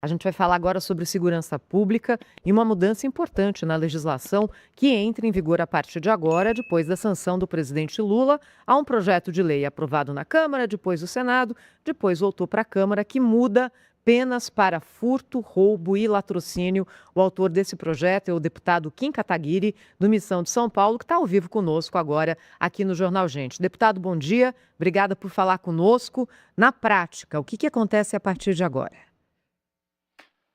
A gente vai falar agora sobre segurança pública e uma mudança importante na legislação que entra em vigor a partir de agora, depois da sanção do presidente Lula a um projeto de lei aprovado na Câmara, depois do Senado, depois voltou para a Câmara, que muda penas para furto, roubo e latrocínio. O autor desse projeto é o deputado Kim Kataguiri, do Missão de São Paulo, que está ao vivo conosco agora aqui no Jornal Gente. Deputado, bom dia. Obrigada por falar conosco. Na prática, o que acontece a partir de agora?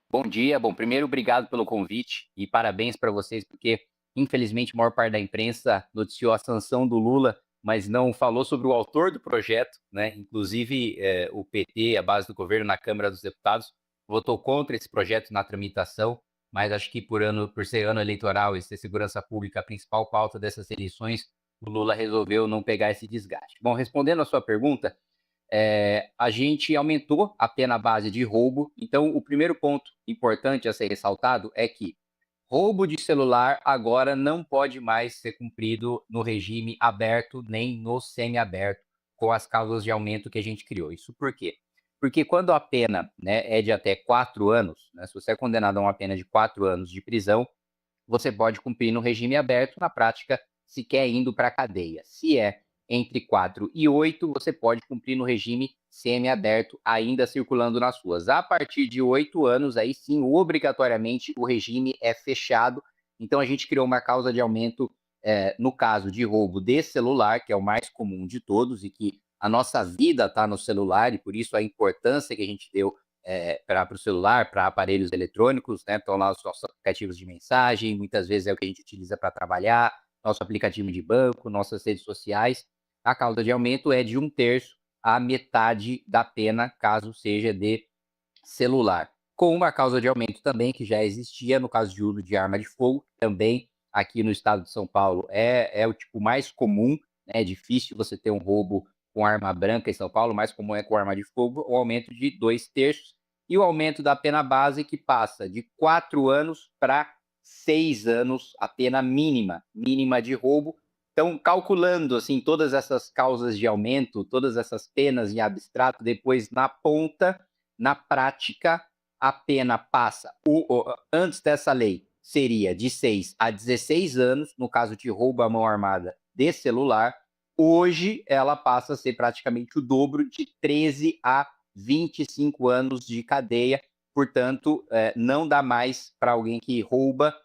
Bom dia. Bom, primeiro, obrigado pelo convite e parabéns para vocês, porque infelizmente a maior parte da imprensa noticiou a sanção do Lula, mas não falou sobre o autor do projeto, né? Inclusive, o PT, a base do governo na Câmara dos Deputados, votou contra esse projeto na tramitação, mas acho que por ser ano eleitoral e ser segurança pública a principal pauta dessas eleições, o Lula resolveu não pegar esse desgaste. Bom, respondendo a sua pergunta, a gente aumentou a pena base de roubo. Então, o primeiro ponto importante a ser ressaltado é que roubo de celular agora não pode mais ser cumprido no regime aberto nem no semiaberto, com as causas de aumento que a gente criou. Isso por quê? Porque quando a pena, né, é de até 4 anos, né, se você é condenado a uma pena de 4 anos de prisão, você pode cumprir no regime aberto, na prática, sequer indo para a cadeia. Se é entre 4 e 8, você pode cumprir no regime semiaberto, ainda circulando nas ruas. A partir de 8 anos, aí sim, obrigatoriamente, o regime é fechado. Então, a gente criou uma causa de aumento no caso de roubo de celular, que é o mais comum de todos, e que a nossa vida está no celular, e por isso a importância que a gente deu para o celular, para aparelhos eletrônicos, né? Estão lá os nossos aplicativos de mensagem, muitas vezes é o que a gente utiliza para trabalhar, nosso aplicativo de banco, nossas redes sociais. A causa de aumento é de 1/3 a metade da pena, caso seja de celular. Com uma causa de aumento também que já existia no caso de uso de arma de fogo, também aqui no estado de São Paulo é o tipo mais comum, né? É difícil você ter um roubo com arma branca em São Paulo, o mais comum é com arma de fogo, o aumento de 2/3 e o aumento da pena base que passa de 4 anos para 6 anos, a pena mínima de roubo. Então, calculando assim todas essas causas de aumento, todas essas penas em abstrato, depois na ponta, na prática, a pena passa, antes dessa lei, seria de 6 a 16 anos, no caso de roubo à mão armada de celular. Hoje, ela passa a ser praticamente o dobro, de 13 a 25 anos de cadeia. Portanto, não dá mais para alguém que rouba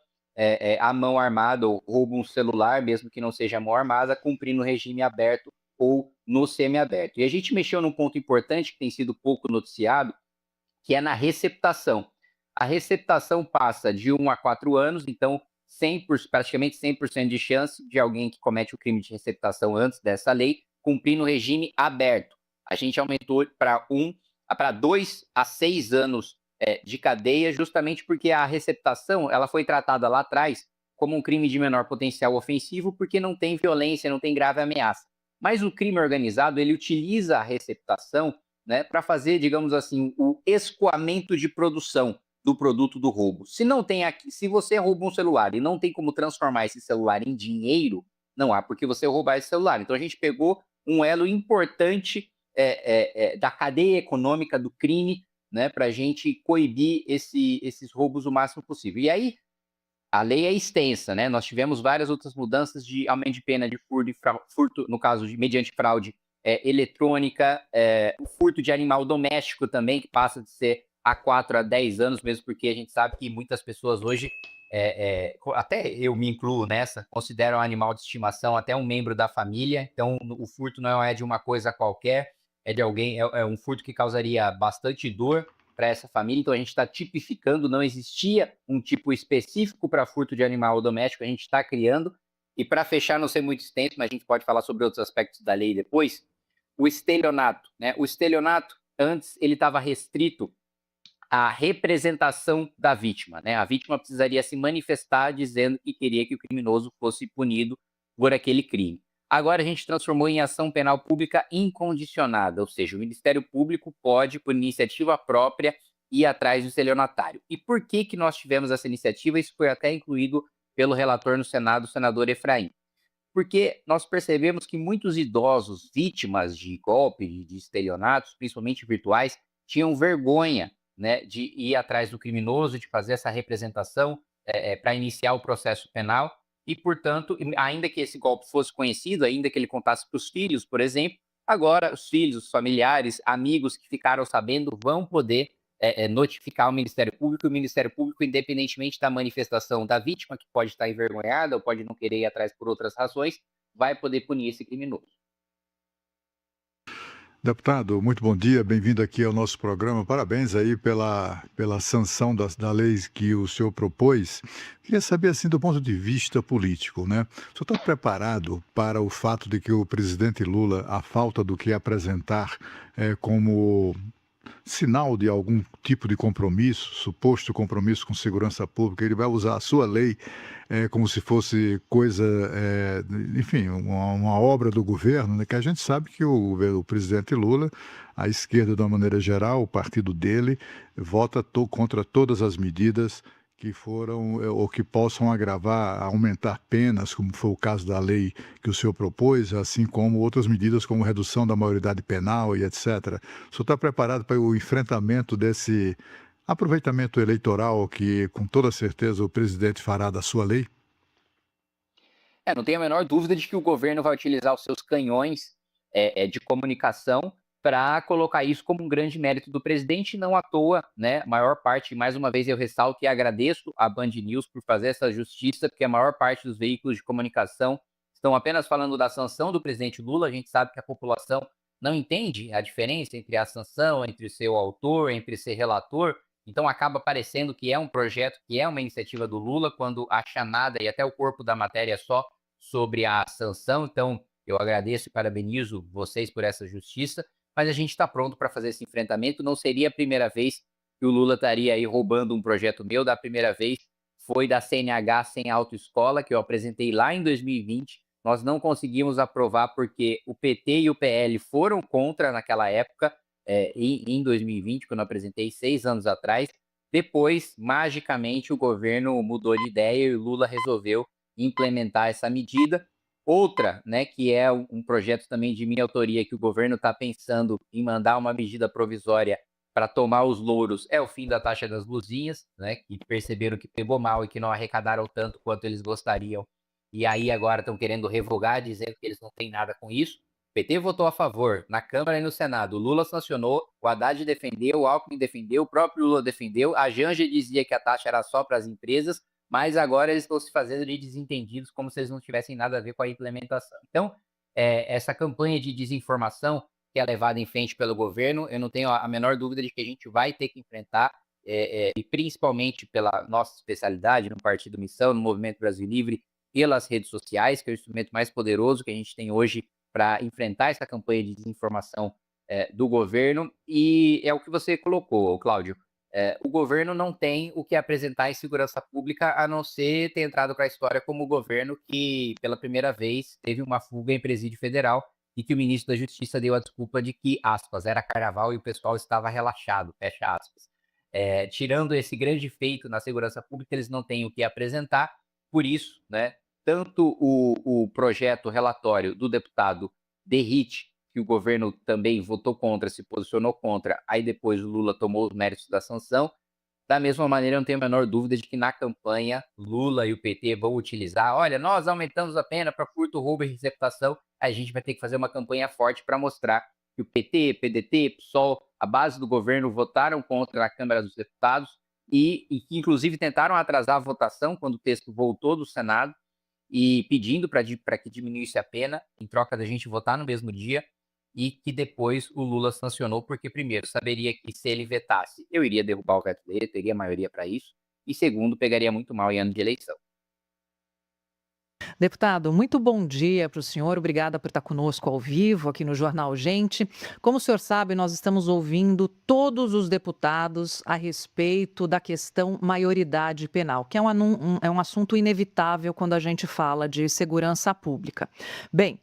a mão armada ou rouba um celular, mesmo que não seja a mão armada, cumprir no regime aberto ou no semiaberto. E a gente mexeu num ponto importante que tem sido pouco noticiado, que é na receptação. A receptação passa de 1 a 4 anos, então praticamente 100% de chance de alguém que comete o crime de receptação antes dessa lei cumprir no regime aberto. A gente aumentou para 2 a 6 anos de cadeia, justamente porque a receptação ela foi tratada lá atrás como um crime de menor potencial ofensivo, porque não tem violência, não tem grave ameaça. Mas o crime organizado, ele utiliza a receptação, né, para fazer, digamos assim, o escoamento de produção do produto do roubo. Se não tem aqui, se você rouba um celular e não tem como transformar esse celular em dinheiro, não há por que você roubar esse celular. Então a gente pegou um elo importante da cadeia econômica do crime, né, para a gente coibir esses roubos o máximo possível. E aí a lei é extensa, né? Nós tivemos várias outras mudanças de aumento de pena de furto no caso de mediante fraude eletrônica, o furto de animal doméstico também, que passa de ser a 4 a 10 anos, mesmo porque a gente sabe que muitas pessoas hoje, até eu me incluo nessa, consideram animal de estimação até um membro da família. Então, o furto não é de uma coisa qualquer, é de alguém, é um furto que causaria bastante dor para essa família. Então a gente está tipificando, não existia um tipo específico para furto de animal doméstico, a gente está criando. E para fechar, não ser muito extenso, mas a gente pode falar sobre outros aspectos da lei depois, o estelionato, né? O estelionato, antes, ele estava restrito à representação da vítima, né? A vítima precisaria se manifestar dizendo que queria que o criminoso fosse punido por aquele crime. Agora a gente transformou em ação penal pública incondicionada, ou seja, o Ministério Público pode, por iniciativa própria, ir atrás do estelionatário. E por que nós tivemos essa iniciativa? Isso foi até incluído pelo relator no Senado, o senador Efraim. Porque nós percebemos que muitos idosos vítimas de golpe, de estelionatos, principalmente virtuais, tinham vergonha né, de ir atrás do criminoso, de fazer essa representação para iniciar o processo penal e, portanto, ainda que esse golpe fosse conhecido, ainda que ele contasse para os filhos, por exemplo, agora os filhos, os familiares, amigos que ficaram sabendo vão poder notificar o Ministério Público, e o Ministério Público, independentemente da manifestação da vítima, que pode estar envergonhada ou pode não querer ir atrás por outras razões, vai poder punir esse criminoso. Deputado, muito bom dia, bem-vindo aqui ao nosso programa. Parabéns aí pela sanção da lei que o senhor propôs. Queria saber, assim, do ponto de vista político, né? O senhor está preparado para o fato de que o presidente Lula, a falta do que apresentar como sinal de algum tipo de compromisso, suposto compromisso com segurança pública, ele vai usar a sua lei como se fosse coisa, enfim, uma obra do governo, né? Que a gente sabe que o presidente Lula, a esquerda de uma maneira geral, o partido dele, vota contra todas as medidas que foram ou que possam agravar, aumentar penas, como foi o caso da lei que o senhor propôs, assim como outras medidas como redução da maioridade penal e etc. O senhor está preparado para o enfrentamento desse aproveitamento eleitoral que, com toda certeza, o presidente fará da sua lei? Não tenho a menor dúvida de que o governo vai utilizar os seus canhões de comunicação para colocar isso como um grande mérito do presidente, não à toa, né? A maior parte, mais uma vez eu ressalto e agradeço a Band News por fazer essa justiça, porque a maior parte dos veículos de comunicação estão apenas falando da sanção do presidente Lula. A gente sabe que a população não entende a diferença entre a sanção, entre ser o autor, entre ser relator, então acaba parecendo que é um projeto, que é uma iniciativa do Lula, quando a chanada e até o corpo da matéria é só sobre a sanção. Então eu agradeço e parabenizo vocês por essa justiça, mas a gente está pronto para fazer esse enfrentamento. Não seria a primeira vez que o Lula estaria aí roubando um projeto meu. Da primeira vez foi da CNH sem autoescola, que eu apresentei lá em 2020. Nós não conseguimos aprovar porque o PT e o PL foram contra naquela época, em 2020, quando eu apresentei 6 anos atrás. Depois, magicamente, o governo mudou de ideia e o Lula resolveu implementar essa medida. Outra, né, que é um projeto também de minha autoria, que o governo está pensando em mandar uma medida provisória para tomar os louros, é o fim da taxa das blusinhas, né, que perceberam que pegou mal e que não arrecadaram tanto quanto eles gostariam. E aí agora estão querendo revogar, dizendo que eles não têm nada com isso. O PT votou a favor na Câmara e no Senado. O Lula sancionou, o Haddad defendeu, o Alckmin defendeu, o próprio Lula defendeu. A Janja dizia que a taxa era só para as empresas, mas agora eles estão se fazendo de desentendidos, como se eles não tivessem nada a ver com a implementação. Então, essa campanha de desinformação que é levada em frente pelo governo, eu não tenho a menor dúvida de que a gente vai ter que enfrentar, e principalmente pela nossa especialidade no Partido Missão, no Movimento Brasil Livre, pelas redes sociais, que é o instrumento mais poderoso que a gente tem hoje para enfrentar essa campanha de desinformação do governo. E é o que você colocou, Cláudio. O governo não tem o que apresentar em segurança pública, a não ser ter entrado para a história como o governo que, pela primeira vez, teve uma fuga em presídio federal e que o ministro da Justiça deu a desculpa de que, aspas, era carnaval e o pessoal estava relaxado, fecha aspas. Tirando esse grande feito na segurança pública, eles não têm o que apresentar. Por isso, né, tanto o projeto relatório do deputado Derrite, que o governo também votou contra, se posicionou contra, aí depois o Lula tomou os méritos da sanção. Da mesma maneira, eu não tenho a menor dúvida de que na campanha Lula e o PT vão utilizar, olha, nós aumentamos a pena para furto, roubo e receptação, a gente vai ter que fazer uma campanha forte para mostrar que o PT, PDT, PSOL, a base do governo votaram contra na Câmara dos Deputados e que inclusive tentaram atrasar a votação quando o texto voltou do Senado e pedindo para que diminuísse a pena, em troca da gente votar no mesmo dia, e que depois o Lula sancionou, porque primeiro, saberia que se ele vetasse, eu iria derrubar o veto dele, teria maioria para isso, e segundo, pegaria muito mal em ano de eleição. Deputado, muito bom dia para o senhor. Obrigada por estar conosco ao vivo aqui no Jornal Gente. Como o senhor sabe, nós estamos ouvindo todos os deputados a respeito da questão maioridade penal, que é um assunto inevitável quando a gente fala de segurança pública. Bem,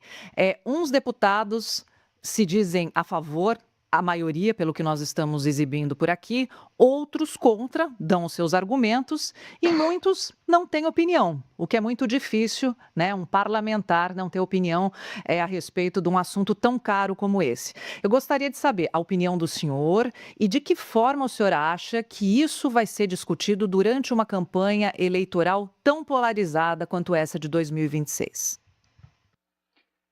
uns deputados se dizem a favor, a maioria, pelo que nós estamos exibindo por aqui, outros contra, dão os seus argumentos e muitos não têm opinião, o que é muito difícil, né? Um parlamentar não ter opinião a respeito de um assunto tão caro como esse. Eu gostaria de saber a opinião do senhor e de que forma o senhor acha que isso vai ser discutido durante uma campanha eleitoral tão polarizada quanto essa de 2026.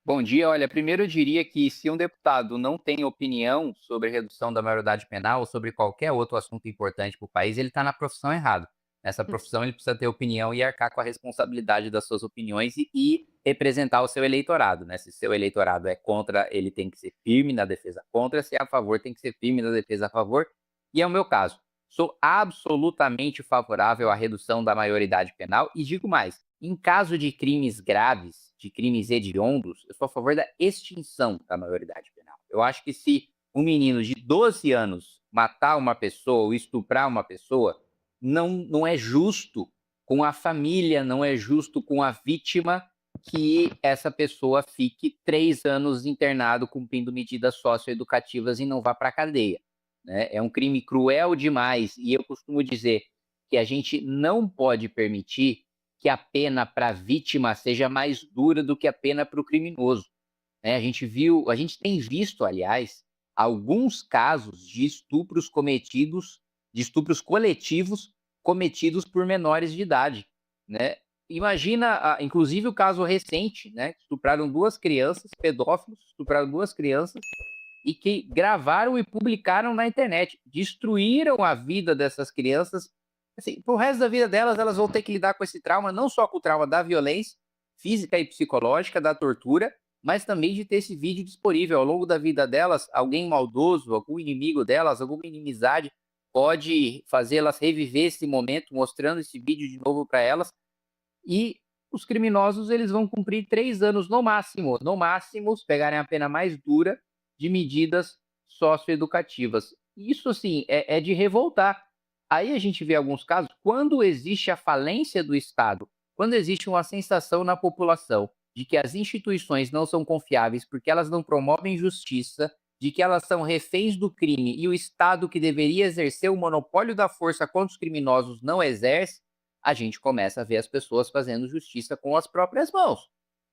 Bom dia. Olha, primeiro eu diria que se um deputado não tem opinião sobre redução da maioridade penal ou sobre qualquer outro assunto importante para o país, ele está na profissão errada. Nessa profissão ele precisa ter opinião e arcar com a responsabilidade das suas opiniões e representar o seu eleitorado, né? Se seu eleitorado é contra, ele tem que ser firme na defesa contra, se é a favor, tem que ser firme na defesa a favor. E é o meu caso. Sou absolutamente favorável à redução da maioridade penal e digo mais, em caso de crimes graves, de crimes hediondos, eu sou a favor da extinção da maioridade penal. Eu acho que se um menino de 12 anos matar uma pessoa ou estuprar uma pessoa, não é justo com a família, não é justo com a vítima que essa pessoa fique 3 anos internado cumprindo medidas socioeducativas e não vá para a cadeia, né? É um crime cruel demais e eu costumo dizer que a gente não pode permitir que a pena para a vítima seja mais dura do que a pena para o criminoso, né? A gente tem visto, aliás, alguns casos de estupros coletivos cometidos por menores de idade, né? Imagina, inclusive o caso recente, né? Estupraram 2 crianças, pedófilos, estupraram 2 crianças e que gravaram e publicaram na internet, destruíram a vida dessas crianças. Assim, pro resto da vida delas, elas vão ter que lidar com esse trauma, não só com o trauma da violência física e psicológica, da tortura, mas também de ter esse vídeo disponível. Ao longo da vida delas, alguém maldoso, algum inimigo delas, alguma inimizade, pode fazê-las reviver esse momento, mostrando esse vídeo de novo para elas. E os criminosos, eles vão cumprir 3 anos no máximo, se pegarem a pena mais dura de medidas socioeducativas. Isso, assim, é de revoltar. Aí a gente vê alguns casos, quando existe a falência do Estado, quando existe uma sensação na população de que as instituições não são confiáveis porque elas não promovem justiça, de que elas são reféns do crime e o Estado que deveria exercer o monopólio da força contra os criminosos não exerce, a gente começa a ver as pessoas fazendo justiça com as próprias mãos,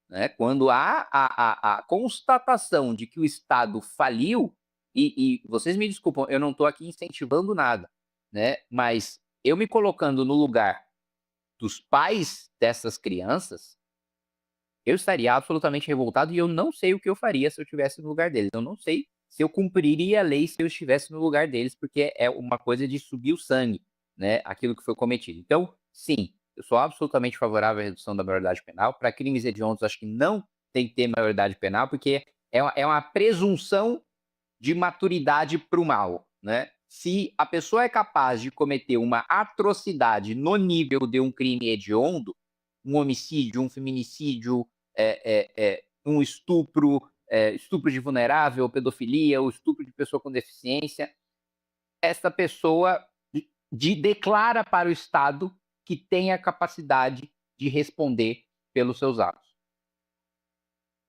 né? Quando há a constatação de que o Estado faliu, e vocês me desculpam, eu não estou aqui incentivando nada, né? Mas eu me colocando no lugar dos pais dessas crianças, eu estaria absolutamente revoltado e eu não sei o que eu faria se eu estivesse no lugar deles. Eu não sei se eu cumpriria a lei se eu estivesse no lugar deles, porque é uma coisa de subir o sangue, né? Aquilo que foi cometido. Então, sim, eu sou absolutamente favorável à redução da maioridade penal. Para crimes hediondos, acho que não tem que ter maioridade penal, porque é uma presunção de maturidade para o mal, né? Se a pessoa é capaz de cometer uma atrocidade no nível de um crime hediondo, um homicídio, um feminicídio, um estupro, estupro de vulnerável, pedofilia, o estupro de pessoa com deficiência, essa pessoa declara para o Estado que tem a capacidade de responder pelos seus atos.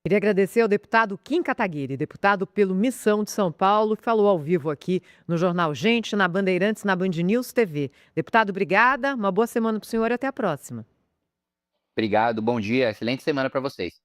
Queria agradecer ao deputado Kim Kataguiri, deputado pelo Missão de São Paulo, que falou ao vivo aqui no Jornal Gente, na Bandeirantes, na Band News TV. Deputado, obrigada, uma boa semana para o senhor e até a próxima. Obrigado, bom dia, excelente semana para vocês.